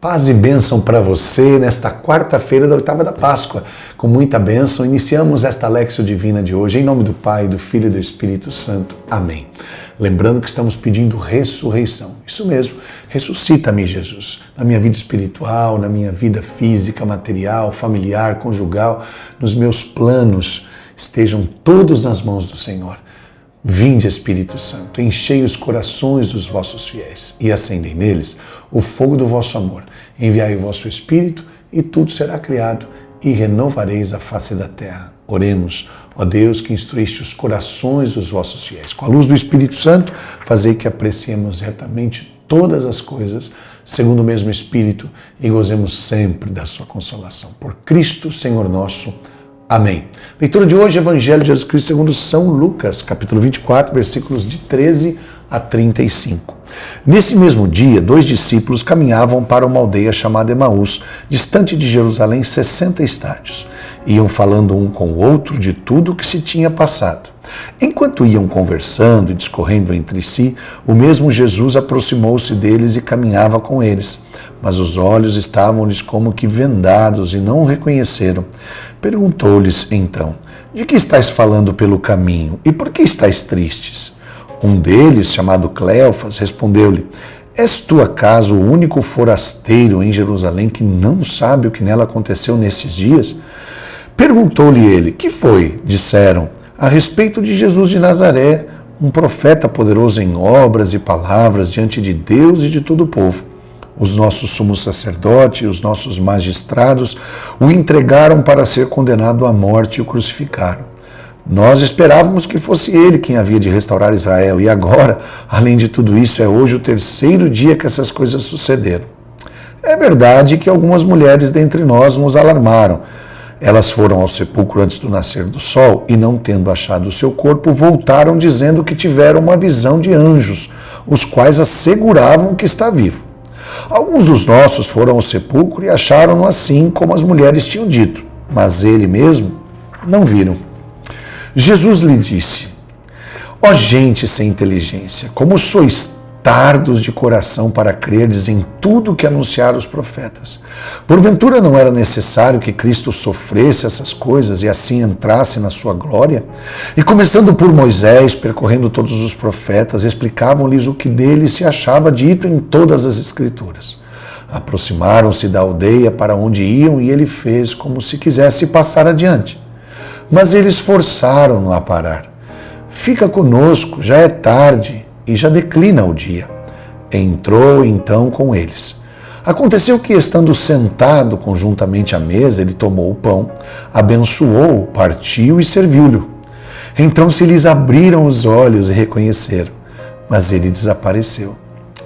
Paz e bênção para você nesta quarta-feira da oitava da Páscoa. Com muita bênção, iniciamos esta Léxio Divina de hoje, em nome do Pai, do Filho e do Espírito Santo. Amém. Lembrando que estamos pedindo ressurreição. Isso mesmo, ressuscita-me, Jesus, na minha vida espiritual, na minha vida física, material, familiar, conjugal, nos meus planos, estejam todos nas mãos do Senhor. Vinde, Espírito Santo, enchei os corações dos vossos fiéis e acendei neles o fogo do vosso amor. Enviai o vosso Espírito e tudo será criado e renovareis a face da terra. Oremos, ó Deus, que instruíste os corações dos vossos fiéis. Com a luz do Espírito Santo, fazei que apreciemos retamente todas as coisas, segundo o mesmo Espírito, e gozemos sempre da sua consolação. Por Cristo, Senhor nosso. Amém. Leitura de hoje, Evangelho de Jesus Cristo segundo São Lucas, capítulo 24, versículos de 13 a 35. Nesse mesmo dia, 2 discípulos caminhavam para uma aldeia chamada Emaús, distante de Jerusalém 60 estádios. Iam falando um com o outro de tudo o que se tinha passado. Enquanto iam conversando e discorrendo entre si, o mesmo Jesus aproximou-se deles e caminhava com eles. Mas os olhos estavam-lhes como que vendados e não o reconheceram. Perguntou-lhes então: de que estáis falando pelo caminho e por que estáis tristes? Um deles, chamado Cleofas, respondeu-lhe: és tu acaso o único forasteiro em Jerusalém que não sabe o que nela aconteceu nesses dias? Perguntou-lhe ele: que foi? Disseram: a respeito de Jesus de Nazaré, um profeta poderoso em obras e palavras diante de Deus e de todo o povo. Os nossos sumos sacerdotes e os nossos magistrados o entregaram para ser condenado à morte e o crucificaram. Nós esperávamos que fosse ele quem havia de restaurar Israel, e agora, além de tudo isso, é hoje o terceiro dia que essas coisas sucederam. É verdade que algumas mulheres dentre nós nos alarmaram. Elas foram ao sepulcro antes do nascer do sol e, não tendo achado o seu corpo, voltaram dizendo que tiveram uma visão de anjos, os quais asseguravam que está vivo. Alguns dos nossos foram ao sepulcro e acharam-no assim como as mulheres tinham dito, mas ele mesmo não viram. Jesus lhe disse: ó gente sem inteligência, como sois tardos de coração para crerdes em tudo que anunciaram os profetas. Porventura não era necessário que Cristo sofresse essas coisas e assim entrasse na sua glória? E começando por Moisés, percorrendo todos os profetas, explicavam-lhes o que dele se achava dito em todas as Escrituras. Aproximaram-se da aldeia para onde iam e ele fez como se quisesse passar adiante. Mas eles forçaram-no a parar. Fica conosco, já é tarde e já declina o dia. Entrou então com eles. Aconteceu que, estando sentado conjuntamente à mesa, ele tomou o pão, abençoou-o, partiu e serviu-lhe. Então se lhes abriram os olhos e reconheceram, mas ele desapareceu.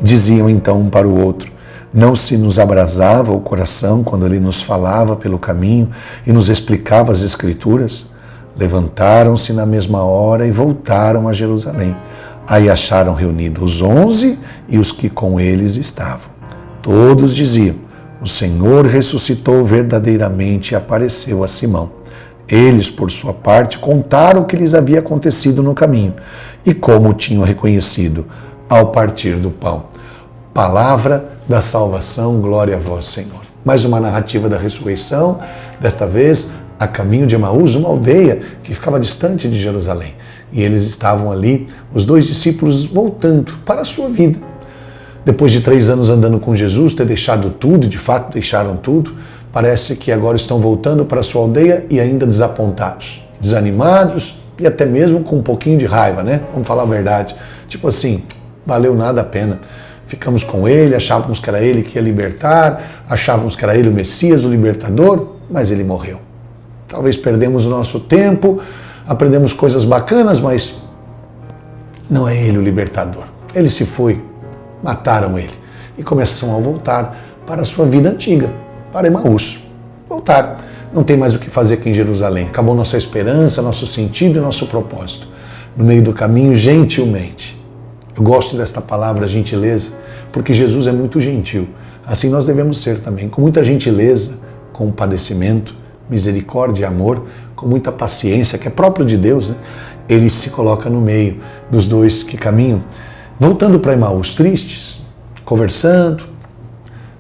Diziam então um para o outro: não se nos abrasava o coração quando ele nos falava pelo caminho e nos explicava as Escrituras? Levantaram-se na mesma hora e voltaram a Jerusalém. Aí acharam reunidos os 11 e os que com eles estavam. Todos diziam: o Senhor ressuscitou verdadeiramente e apareceu a Simão. Eles, por sua parte, contaram o que lhes havia acontecido no caminho e como o tinham reconhecido ao partir do pão. Palavra da salvação, glória a vós, Senhor. Mais uma narrativa da ressurreição, desta vez a caminho de Emaús, uma aldeia que ficava distante de Jerusalém. E eles estavam ali, os 2 discípulos, voltando para a sua vida. Depois de 3 anos andando com Jesus, ter deixado tudo, de fato deixaram tudo, parece que agora estão voltando para a sua aldeia e ainda desapontados, desanimados e até mesmo com um pouquinho de raiva, né? Vamos falar a verdade. Tipo assim, valeu nada a pena. Ficamos com ele, achávamos que era ele que ia libertar, achávamos que era ele o Messias, o libertador, mas ele morreu. Talvez perdemos o nosso tempo, aprendemos coisas bacanas, mas não é ele o libertador. Ele se foi, mataram ele e começam a voltar para a sua vida antiga, para Emaús. Voltar. Não tem mais o que fazer aqui em Jerusalém. Acabou nossa esperança, nosso sentido e nosso propósito. No meio do caminho, gentilmente. Eu gosto desta palavra, gentileza, porque Jesus é muito gentil. Assim nós devemos ser também, com muita gentileza, compadecimento, misericórdia e amor, com muita paciência, que é próprio de Deus, né? Ele se coloca no meio dos 2 que caminham, voltando para Emaús tristes, conversando,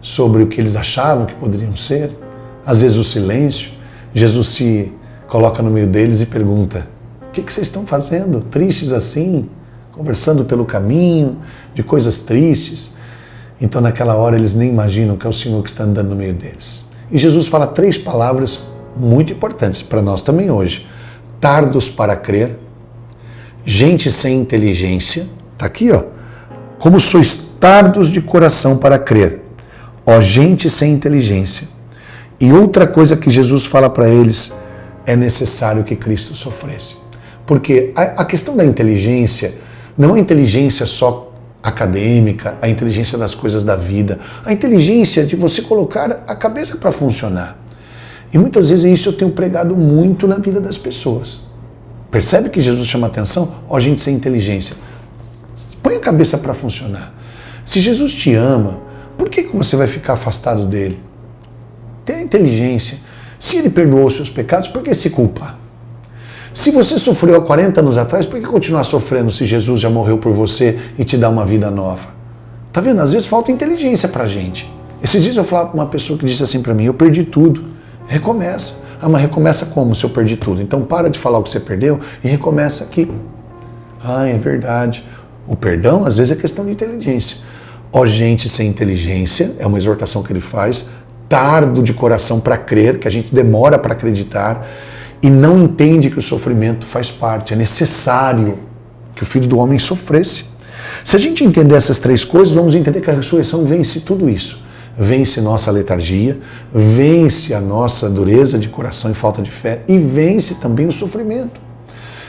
sobre o que eles achavam que poderiam ser. Às vezes o silêncio. Jesus se coloca no meio deles e pergunta: o que vocês estão fazendo? Tristes assim? Conversando pelo caminho, de coisas tristes. Então naquela hora eles nem imaginam que é o Senhor que está andando no meio deles. E Jesus fala 3 palavras muito importantes para nós também hoje. Tardos para crer, gente sem inteligência, está aqui, ó. Como sois tardos de coração para crer, ó gente sem inteligência. E outra coisa que Jesus fala para eles, é necessário que Cristo sofresse. Porque a questão da inteligência não é inteligência só acadêmica, a inteligência das coisas da vida, a inteligência de você colocar a cabeça para funcionar. E muitas vezes isso eu tenho pregado muito na vida das pessoas. Percebe que Jesus chama atenção? Ó, gente sem inteligência. Põe a cabeça para funcionar. Se Jesus te ama, por que você vai ficar afastado dele? Tenha inteligência. Se ele perdoou os seus pecados, por que se culpar? Se você sofreu há 40 anos atrás, por que continuar sofrendo se Jesus já morreu por você e te dá uma vida nova? Tá vendo? Às vezes falta inteligência pra gente. Esses dias eu falava com uma pessoa que disse assim pra mim: eu perdi tudo. Recomeça. Ah, mas recomeça como se eu perdi tudo? Então para de falar o que você perdeu e recomeça aqui. Ah, é verdade. O perdão às vezes é questão de inteligência. Ó gente sem inteligência, é uma exortação que ele faz, tardo de coração para crer, que a gente demora para acreditar, e não entende que o sofrimento faz parte, é necessário que o Filho do Homem sofresse. Se a gente entender essas 3 coisas, vamos entender que a ressurreição vence tudo isso. Vence nossa letargia, vence a nossa dureza de coração e falta de fé, e vence também o sofrimento.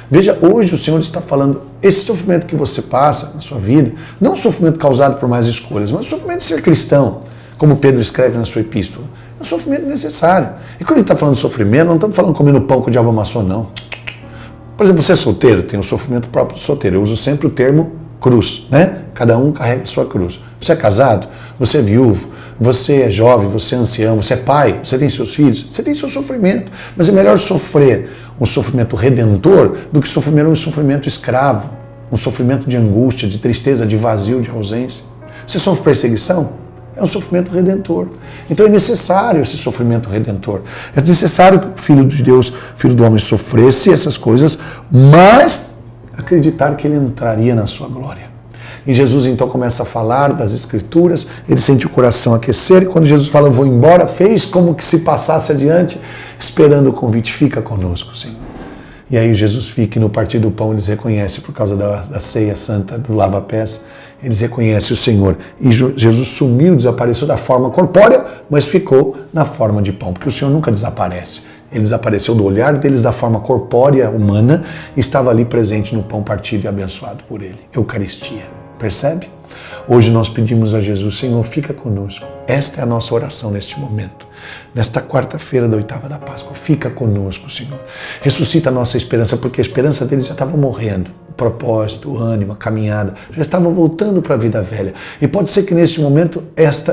Veja, hoje o Senhor está falando, esse sofrimento que você passa na sua vida, não o sofrimento causado por mais escolhas, mas o sofrimento de ser cristão, como Pedro escreve na sua epístola. É um sofrimento necessário. E quando ele está falando de sofrimento, não estamos falando comendo pão que o diabo amassou, não. Por exemplo, você é solteiro, tem o sofrimento próprio do solteiro. Eu uso sempre o termo cruz, né? Cada um carrega a sua cruz. Você é casado, você é viúvo, você é jovem, você é ancião, você é pai, você tem seus filhos, você tem seu sofrimento. Mas é melhor sofrer um sofrimento redentor do que sofrer um sofrimento escravo, um sofrimento de angústia, de tristeza, de vazio, de ausência. Você sofre perseguição? É um sofrimento redentor. Então é necessário esse sofrimento redentor. É necessário que o Filho de Deus, Filho do Homem, sofresse essas coisas, mas acreditar que ele entraria na sua glória. E Jesus então começa a falar das Escrituras, ele sente o coração aquecer, e quando Jesus fala, eu vou embora, fez como que se passasse adiante, esperando o convite, fica conosco, Senhor. E aí Jesus fica, e no partir do pão eles reconhecem, por causa da ceia santa, do lava-pés, eles reconhecem o Senhor. E Jesus sumiu, desapareceu da forma corpórea, mas ficou na forma de pão, porque o Senhor nunca desaparece. Ele desapareceu do olhar deles da forma corpórea, humana, e estava ali presente no pão partido e abençoado por ele. Eucaristia. Percebe? Hoje nós pedimos a Jesus, Senhor, fica conosco. Esta é a nossa oração neste momento. Nesta quarta-feira da 8ª da Páscoa, fica conosco, Senhor. Ressuscita a nossa esperança, porque a esperança deles já estava morrendo. O propósito, o ânimo, a caminhada, já estava voltando para a vida velha. E pode ser que neste momento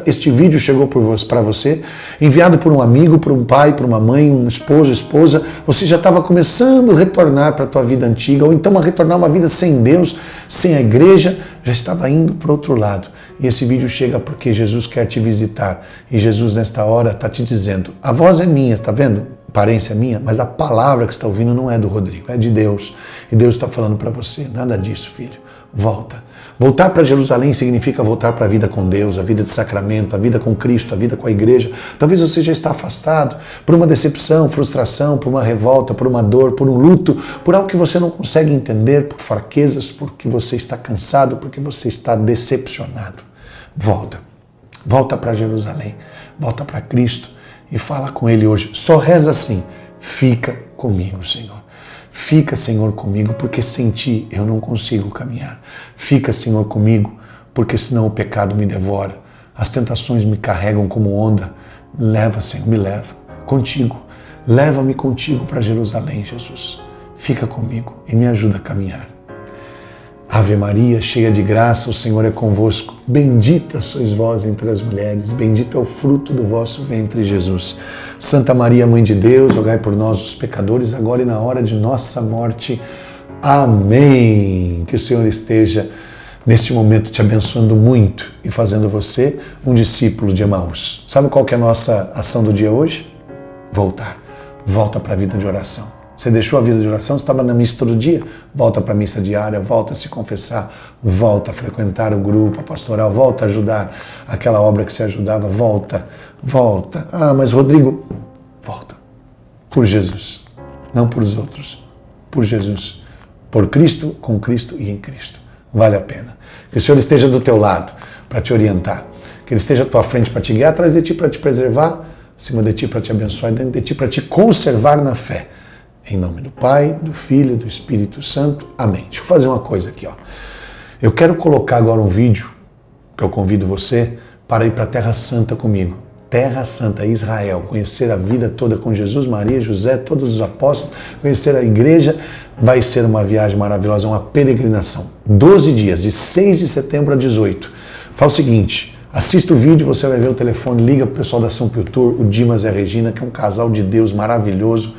este vídeo chegou para você, enviado por um amigo, por um pai, por uma mãe, um esposo, esposa. Você já estava começando a retornar para a tua vida antiga, ou então a retornar uma vida sem Deus, sem a igreja, já estava indo para o outro lado. E esse vídeo chega porque Jesus quer te visitar. E Jesus nesta hora está te dizendo, a voz é minha, está vendo? Aparência minha, mas a palavra que você está ouvindo não é do Rodrigo, é de Deus. E Deus está falando para você, nada disso, filho. Volta. Voltar para Jerusalém significa voltar para a vida com Deus, a vida de sacramento, a vida com Cristo, a vida com a igreja. Talvez você já está afastado por uma decepção, frustração, por uma revolta, por uma dor, por um luto, por algo que você não consegue entender, por fraquezas, porque você está cansado, porque você está decepcionado. Volta. Volta para Jerusalém. Volta para Cristo e fala com Ele hoje. Só reza assim, fica comigo, Senhor. Fica, Senhor, comigo, porque sem Ti eu não consigo caminhar. Fica, Senhor, comigo, porque senão o pecado me devora. As tentações me carregam como onda. Leva, Senhor, me leva contigo. Leva-me contigo para Jerusalém, Jesus. Fica comigo e me ajuda a caminhar. Ave Maria, cheia de graça, o Senhor é convosco. Bendita sois vós entre as mulheres, bendito é o fruto do vosso ventre, Jesus. Santa Maria, Mãe de Deus, rogai por nós, os pecadores, agora e na hora de nossa morte. Amém. Que o Senhor esteja neste momento te abençoando muito e fazendo você um discípulo de Emaús. Sabe qual que é a nossa ação do dia hoje? Voltar. Volta para a vida de oração. Você deixou a vida de oração, você estava na missa todo dia? Volta para a missa diária, volta a se confessar, volta a frequentar o grupo, a pastoral, volta a ajudar aquela obra que você ajudava, volta. Ah, mas Rodrigo, volta. Por Jesus, não por os outros, por Jesus. Por Cristo, com Cristo e em Cristo. Vale a pena. Que o Senhor esteja do teu lado para te orientar. Que Ele esteja à tua frente para te guiar, atrás de ti para te preservar, acima de ti para te abençoar, dentro de ti para te conservar na fé. Em nome do Pai, do Filho e do Espírito Santo. Amém. Deixa eu fazer uma coisa aqui, ó. Eu quero colocar agora um vídeo que eu convido você para ir para a Terra Santa comigo. Terra Santa, Israel. Conhecer a vida toda com Jesus, Maria, José, todos os apóstolos. Conhecer a igreja. Vai ser uma viagem maravilhosa, uma peregrinação. 12 dias, de 6 de setembro a 18. Faz o seguinte, assista o vídeo, você vai ver o telefone, liga para o pessoal da São Piltur, o Dimas e a Regina, que é um casal de Deus maravilhoso.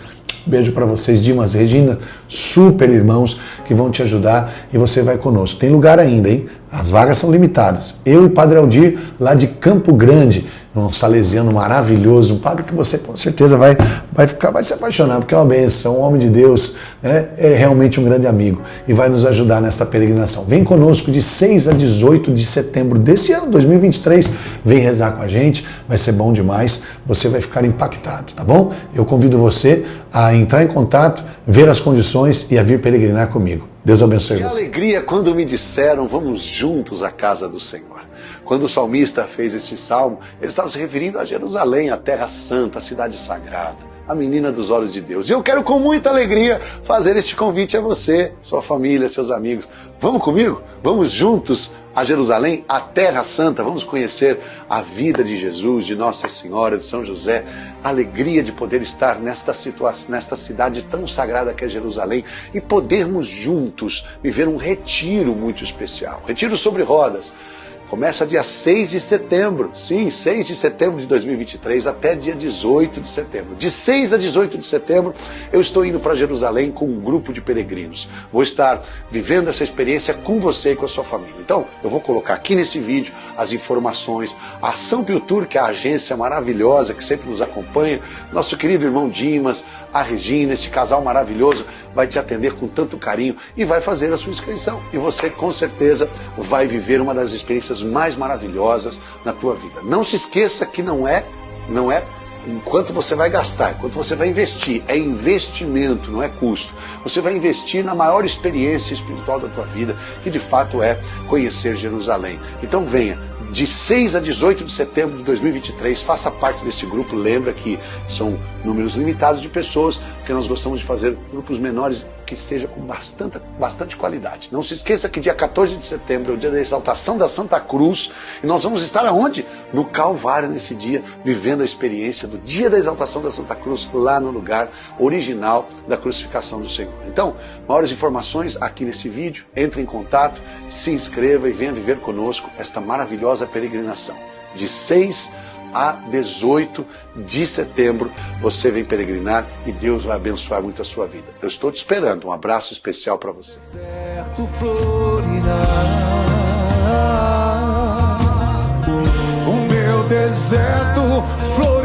Beijo para vocês, Dimas e Regina, super irmãos que vão te ajudar e você vai conosco. Tem lugar ainda, hein? As vagas são limitadas. Eu e Padre Aldir, lá de Campo Grande, um salesiano maravilhoso, um padre que você com certeza vai se apaixonar, porque é uma bênção, é um homem de Deus, né? É realmente um grande amigo e vai nos ajudar nessa peregrinação. Vem conosco de 6 a 18 de setembro desse ano, 2023, vem rezar com a gente, vai ser bom demais, você vai ficar impactado, tá bom? Eu convido você a entrar em contato, ver as condições e a vir peregrinar comigo. Deus abençoe você. Que alegria quando me disseram, vamos juntos à casa do Senhor. Quando o salmista fez este salmo, ele estava se referindo a Jerusalém, a terra santa, a cidade sagrada, a menina dos olhos de Deus. E eu quero com muita alegria fazer este convite a você, sua família, seus amigos. Vamos comigo? Vamos juntos a Jerusalém, a terra santa. Vamos conhecer a vida de Jesus, de Nossa Senhora, de São José. A alegria de poder estar nesta cidade tão sagrada que é Jerusalém e podermos juntos viver um retiro muito especial. Retiro sobre rodas. Começa dia 6 de setembro, sim, 6 de setembro de 2023 até dia 18 de setembro. De 6 a 18 de setembro eu estou indo para Jerusalém com um grupo de peregrinos. Vou estar vivendo essa experiência com você e com a sua família. Então, eu vou colocar aqui nesse vídeo as informações, a São Piltur, que é a agência maravilhosa que sempre nos acompanha, nosso querido irmão Dimas, a Regina, esse casal maravilhoso, vai te atender com tanto carinho e vai fazer a sua inscrição. E você, com certeza, vai viver uma das experiências mais maravilhosas na tua vida. Não se esqueça que não é enquanto você vai gastar, enquanto você vai investir. É investimento, não é custo. Você vai investir na maior experiência espiritual da tua vida, que de fato é conhecer Jerusalém. Então venha. De 6 a 18 de setembro de 2023, faça parte desse grupo. Lembra que são números limitados de pessoas, porque nós gostamos de fazer grupos menores que estejam com bastante qualidade. Não se esqueça que dia 14 de setembro é o dia da exaltação da Santa Cruz, e nós vamos estar aonde? No Calvário, nesse dia, vivendo a experiência do dia da exaltação da Santa Cruz, lá no lugar original da crucificação do Senhor. Então, maiores informações aqui nesse vídeo, entre em contato, se inscreva e venha viver conosco esta maravilhosa peregrinação. De 6 a 18 de setembro, você vem peregrinar e Deus vai abençoar muito a sua vida. Eu estou te esperando. Um abraço especial para você. Deserto florirá, o meu deserto florirá.